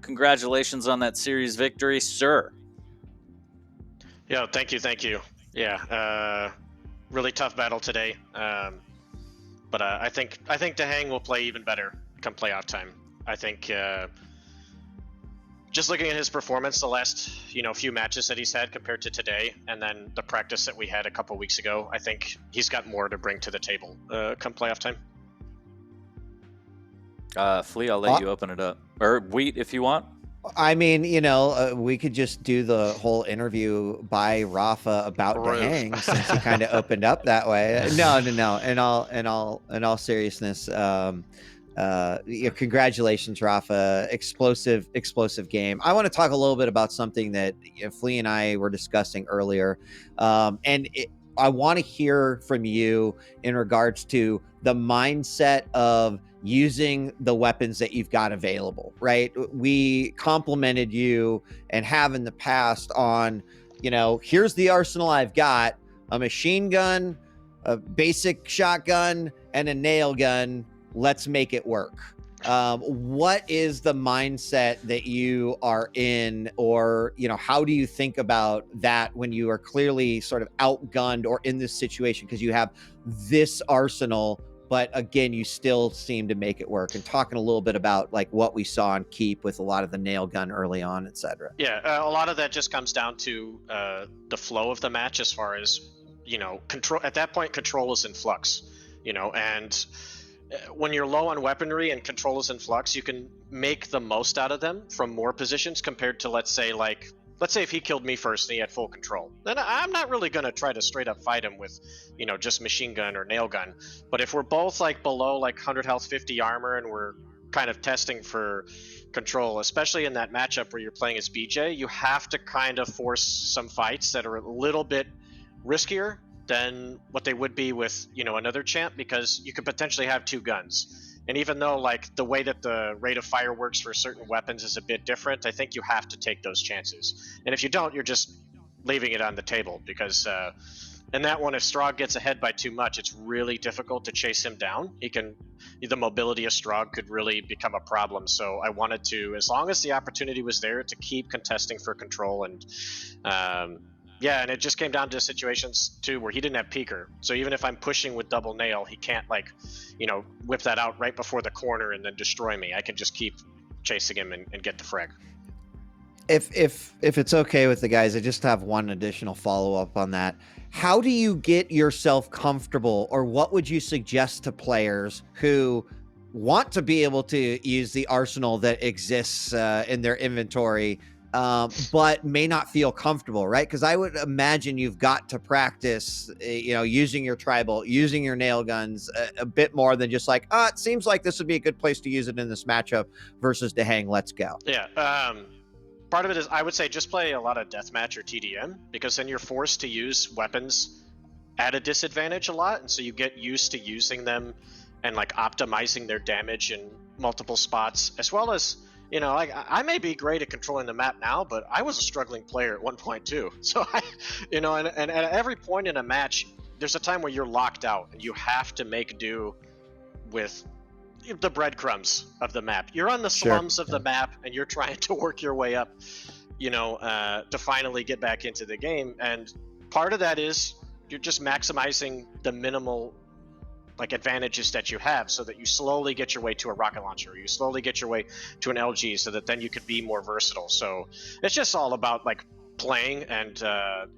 Congratulations on that series victory, sir. Yeah, thank you. Yeah, really tough battle today. But I think DaHanG will play even better come playoff time. I think just looking at his performance the last few matches that he's had compared to today, and then the practice that we had a couple weeks ago, I think he's got more to bring to the table come playoff time. Flea, I'll let you open it up, or Wheat if you want. I mean, we could just do the whole interview by RAPHA about DaHanG since he kind of opened up that way. No. In all seriousness, congratulations, RAPHA. Explosive game. I want to talk a little bit about something that Flea and I were discussing earlier, I want to hear from you in regards to the mindset of using the weapons that you've got available, right? We complimented you and have in the past on, here's the arsenal I've got: a machine gun, a basic shotgun, and a nail gun. Let's make it work. What is the mindset that you are in, or, how do you think about that when you are clearly sort of outgunned or in this situation because you have this arsenal, but again, you still seem to make it work? And talking a little bit about like what we saw on Keep with a lot of the nail gun early on, etc. Yeah, a lot of that just comes down to the flow of the match as far as, control. At that point, control is in flux, and when you're low on weaponry and control is in flux, you can make the most out of them from more positions compared to, let's say if he killed me first and he had full control, then I'm not really going to try to straight up fight him with, just machine gun or nail gun. But if we're both like below like 100 health, 50 armor, and we're kind of testing for control, especially in that matchup where you're playing as BJ, you have to kind of force some fights that are a little bit riskier than what they would be with another champ, because you could potentially have two guns. And even though like the way that the rate of fire works for certain weapons is a bit different, I think you have to take those chances. And if you don't, you're just leaving it on the table, because in that one, if Strogg gets ahead by too much, it's really difficult to chase him down. The mobility of Strogg could really become a problem. So I wanted to, as long as the opportunity was there, to keep contesting for control. And yeah, and it just came down to situations too where he didn't have peeker. So even if I'm pushing with double nail, he can't whip that out right before the corner and then destroy me. I can just keep chasing him and get the frag. If it's okay with the guys, I just have one additional follow-up on that. How do you get yourself comfortable, or what would you suggest to players who want to be able to use the arsenal that exists in their inventory, but may not feel comfortable, right? Because I would imagine you've got to practice, using your tribal, using your nail guns a bit more than just like, it seems like this would be a good place to use it in this matchup versus DaHanG. Let's go. Yeah. Part of it is, I would say, just play a lot of deathmatch or TDM, because then you're forced to use weapons at a disadvantage a lot, and so you get used to using them and like optimizing their damage in multiple spots, as well as I may be great at controlling the map now, but I was a struggling player at one point too. So and at every point in a match, there's a time where you're locked out and you have to make do with the breadcrumbs of the map. You're on the slums of the map and you're trying to work your way up, to finally get back into the game. And part of that is you're just maximizing the minimal advantages that you have, so that you slowly get your way to a rocket launcher, you slowly get your way to an LG, so that then you could be more versatile. So it's just all about playing and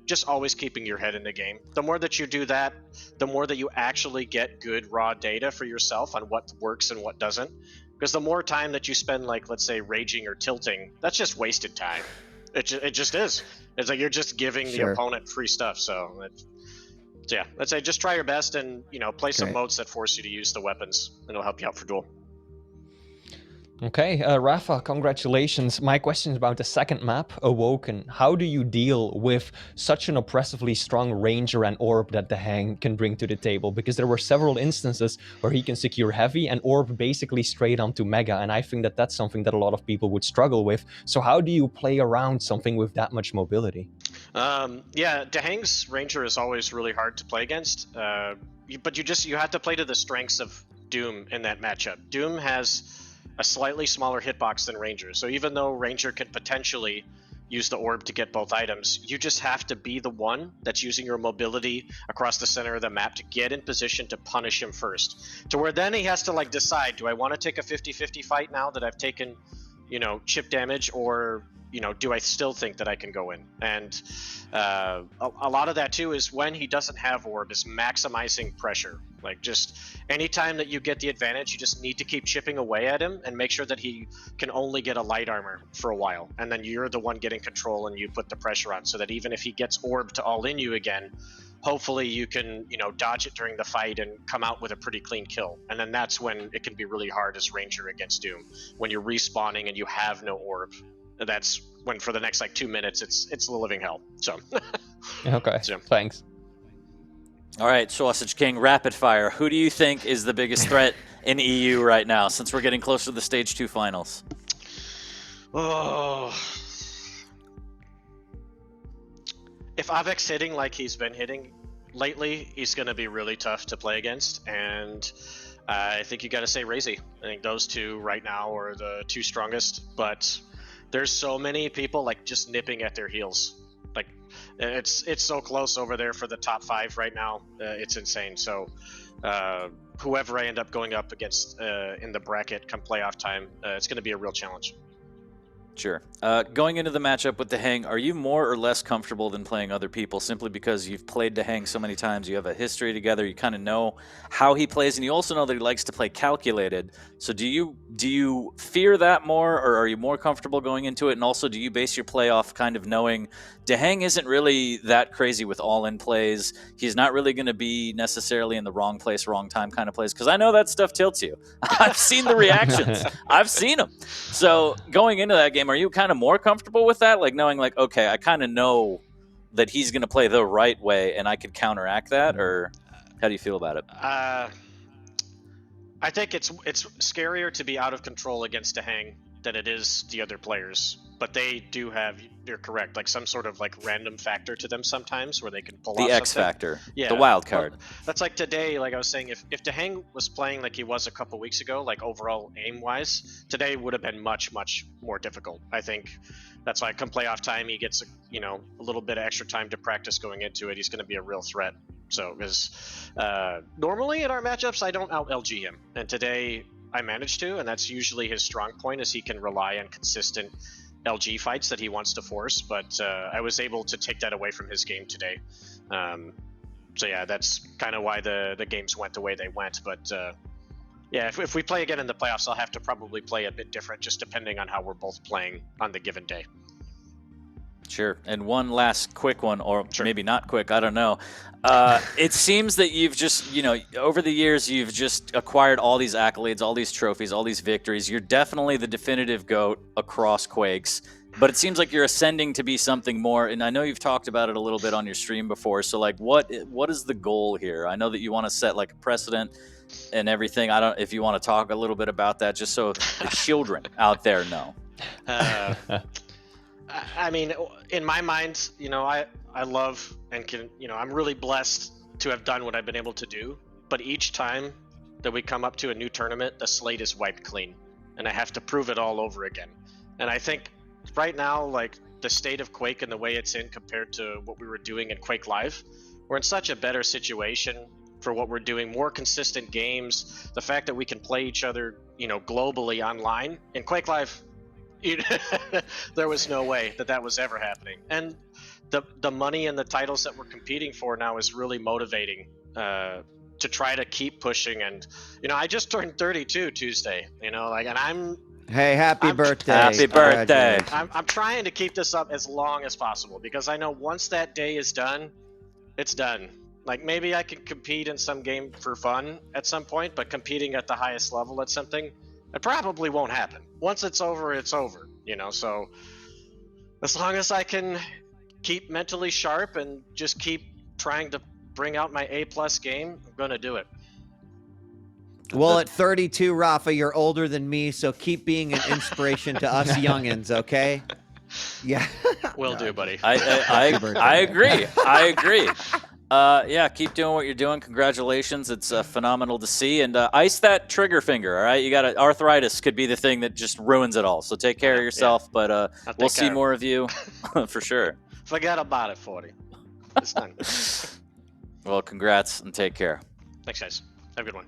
just always keeping your head in the game. The more that you do that, the more that you actually get good raw data for yourself on what works and what doesn't. Because the more time that you spend let's say raging or tilting, that's just wasted time. It just is. It's like you're just giving the opponent free stuff. So yeah, let's say just try your best and play some modes that force you to use the weapons, and it'll help you out for duel. Okay, RAPHA, congratulations. My question is about the second map, Awoken. How do you deal with such an oppressively strong Ranger and Orb that DaHanG can bring to the table? Because there were several instances where he can secure heavy and Orb basically straight onto Mega, and I think that that's something that a lot of people would struggle with. So how do you play around something with that much mobility? Yeah, DaHanG's Ranger is always really hard to play against, but you have to play to the strengths of Doom in that matchup. Doom has a slightly smaller hitbox than Ranger. So even though Ranger can potentially use the orb to get both items, you just have to be the one that's using your mobility across the center of the map to get in position to punish him first. To where then he has to like decide, do I want to take a 50-50 fight now that I've taken, you know, chip damage, or, you know, do I still think that I can go in? And a lot of that too is when he doesn't have orb is maximizing pressure. Like just anytime that you get the advantage, you just need to keep chipping away at him and make sure that he can only get a light armor for a while. And then you're the one getting control and you put the pressure on so that even if he gets orb to all in you again, hopefully you can, you know, dodge it during the fight and come out with a pretty clean kill. And then that's when it can be really hard as Ranger against Doom. When you're respawning and you have no orb, that's when for the next like 2 minutes it's the living hell. So Okay, So- thanks. All right, Sausage King, rapid fire. Who do you think is the biggest threat in EU right now, since we're getting closer to the Stage 2 finals? Oh, if Avex's hitting like he's been hitting lately, he's going to be really tough to play against. And I think you got to say Razy. I think those two right now are the two strongest. But there's so many people like just nipping at their heels. Like it's so close over there for the top 5 right now. It's insane. So whoever I end up going up against in the bracket come playoff time, it's going to be a real challenge. Sure. Going into the matchup with DaHanG, are you more or less comfortable than playing other people simply because you've played DaHanG so many times, you have a history together, you kind of know how he plays, and you also know that he likes to play calculated. So do you fear that more, or are you more comfortable going into it? And also, do you base your play off kind of knowing DaHanG isn't really that crazy with all-in plays? He's not really going to be necessarily in the wrong place, wrong time kind of plays, because I know that stuff tilts you. I've seen the reactions. I've seen them. So going into that game, are you kind of more comfortable with that? Like knowing like, okay, I kind of know that he's going to play the right way and I could counteract that, or how do you feel about it? I think it's scarier to be out of control against DaHanG than it is the other players. But they do have, you're correct, like some sort of like random factor to them sometimes where they can pull off The X something. factor, Yeah, the wild card. Well, that's like today, like I was saying, if DaHanG was playing like he was a couple weeks ago, like overall aim-wise, today would have been much, much more difficult. I think that's why come playoff time, he gets, you know, a little bit of extra time to practice going into it. He's going to be a real threat. So, because normally in our matchups, I don't out-LG him. And today, I managed to, and that's usually his strong point, is he can rely on consistent LG fights that he wants to force, but I was able to take that away from his game today. So yeah, that's kind of why the games went the way they went. But yeah, if we play again in the playoffs, I'll have to probably play a bit different, just depending on how we're both playing on the given day. Sure. And one last quick one, or Sure. maybe not quick, I don't know. It seems that you've just, you know, over the years, you've just acquired all these accolades, all these trophies, all these victories. You're definitely the definitive GOAT across Quakes, but it seems like you're ascending to be something more. And I know you've talked about it a little bit on your stream before. So like, what is the goal here? I know that you want to set like a precedent and everything. I don't, if you want to talk a little bit about that, just so the children out there know. I mean, in my mind, you know, I love and can, you know, I'm really blessed to have done what I've been able to do. But each time that we come up to a new tournament, the slate is wiped clean, and I have to prove it all over again. And I think right now, like the state of Quake and the way it's in compared to what we were doing in Quake Live, we're in such a better situation for what we're doing. More consistent games, the fact that we can play each other, you know, globally online. In Quake Live, there was no way that was ever happening. And the money and the titles that we're competing for now is really motivating to try to keep pushing. And you know, I just turned 32 Tuesday, you know, like, and I'm Happy birthday. Happy birthday. I'm trying to keep this up as long as possible, because I know once that day is done, it's done. Like maybe I can compete in some game for fun at some point, but competing at the highest level at something, it probably won't happen. Once it's over, you know. So as long as I can keep mentally sharp and just keep trying to bring out my A+ game, I'm gonna do it. Well, at 32, Rafa, you're older than me, so keep being an inspiration to us youngins, okay? Yeah. Will do, buddy. I agree. I agree. Yeah, keep doing what you're doing. Congratulations. It's phenomenal to see. And ice that trigger finger, all right? You got arthritis could be the thing that just ruins it all. So take care of Yeah. yourself, but we'll see care. more of you for sure. Forget about it, 40. It's done. Well, congrats and take care. Thanks, guys. Have a good one.